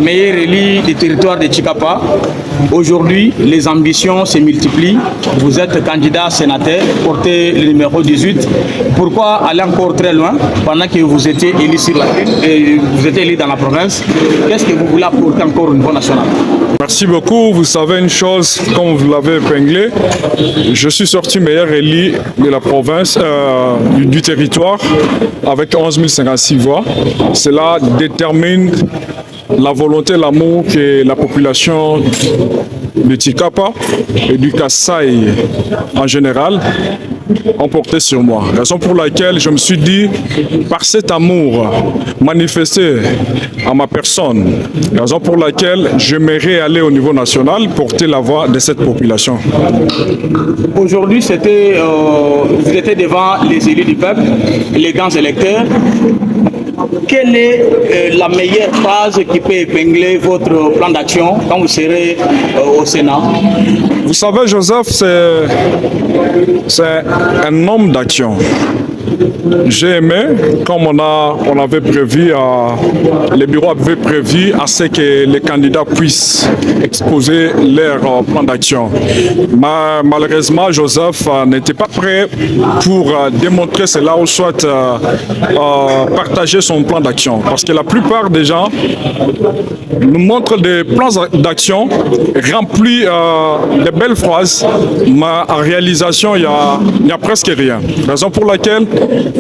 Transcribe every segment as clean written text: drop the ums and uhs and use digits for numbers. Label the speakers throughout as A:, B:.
A: meilleur élu du territoire de Tchikapa. Aujourd'hui, les ambitions se multiplient. Vous êtes candidat sénateur, portez le numéro 18. Pourquoi aller encore très loin pendant que vous étiez élu sur la ville, vous étiez élu dans la province? Qu'est-ce que vous voulez apporter encore au niveau national?
B: Merci beaucoup. Vous savez une chose, comme vous l'avez épinglé, je suis sorti meilleur élu de la province, du territoire, avec 11 056 voix. Cela détermine la volonté, l'amour que la population de Tchikapa et du Kasaï en général ont porté sur moi. Raison pour laquelle je me suis dit, par cet amour manifesté à ma personne, raison pour laquelle j'aimerais aller au niveau national porter la voix de cette population.
A: Aujourd'hui, vous étiez devant les élus du peuple, les grands électeurs. Quelle est la meilleure phrase qui peut épingler votre plan d'action quand vous serez au Sénat?
B: Vous savez, Joseph, c'est un homme d'action. J'ai aimé, comme on avait prévu, les bureaux avaient prévu à ce que les candidats puissent exposer leur plan d'action. Malheureusement, Joseph n'était pas prêt pour démontrer cela ou soit partager son plan d'action. Parce que la plupart des gens nous montrent des plans d'action remplis de belles phrases, mais en réalisation, il n'y a presque rien. Raison pour laquelle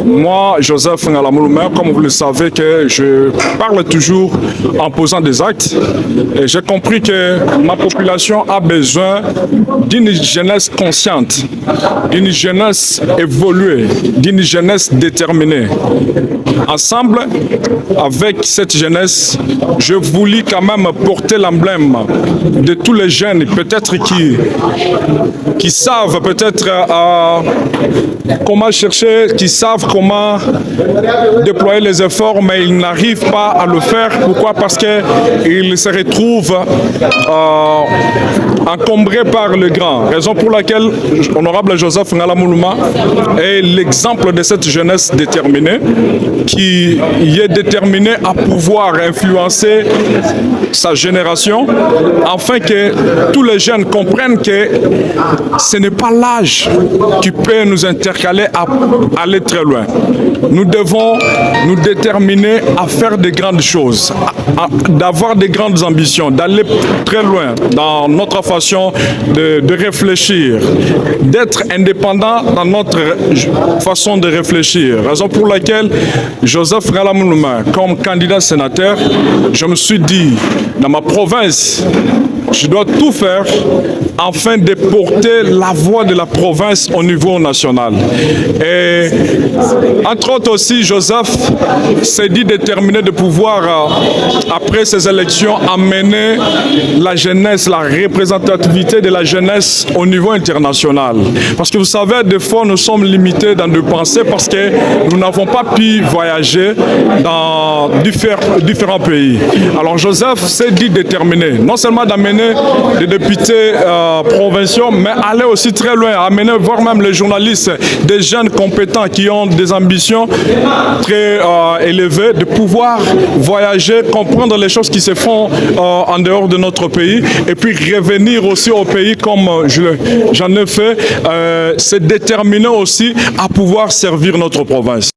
B: moi, Joseph Ngalamouloumer, comme vous le savez, que je parle toujours en posant des actes. Et j'ai compris que ma population a besoin d'une jeunesse consciente, d'une jeunesse évoluée, d'une jeunesse déterminée. Ensemble, avec cette jeunesse, je voulais quand même porter l'emblème de tous les jeunes, peut-être qui savent peut-être comment chercher, qui savent comment déployer les efforts, mais ils n'arrivent pas à le faire. Pourquoi? Parce qu'ils se retrouvent encombrés par le grand. Raison pour laquelle honorable Joseph Ngalamoulouma est l'exemple de cette jeunesse déterminée qui est déterminée à pouvoir influencer sa génération afin que tous les jeunes comprennent que ce n'est pas l'âge qui peut nous intercaler à aller très loin. Nous devons nous déterminer à faire de grandes choses, d'avoir de grandes ambitions, d'aller très loin dans notre façon de réfléchir, d'être indépendant dans notre façon de réfléchir. Raison pour laquelle Joseph Ngalamoulouma, comme candidat sénateur, je me suis dit, dans ma province, je dois tout faire afin de porter la voix de la province au niveau national. Et entre autres aussi, Joseph s'est dit déterminé de pouvoir, après ces élections, amener la jeunesse, la représentativité de la jeunesse au niveau international. Parce que vous savez, des fois, nous sommes limités dans nos pensées parce que nous n'avons pas pu voyager dans différents pays. Alors Joseph s'est dit déterminé, non seulement d'amener des députés provinciaux, mais aller aussi très loin, amener, voire même les journalistes, des jeunes compétents qui ont des ambitions très élevées, de pouvoir voyager, comprendre les choses qui se font en dehors de notre pays, et puis revenir aussi au pays comme j'en ai fait, c'est déterminer aussi à pouvoir servir notre province.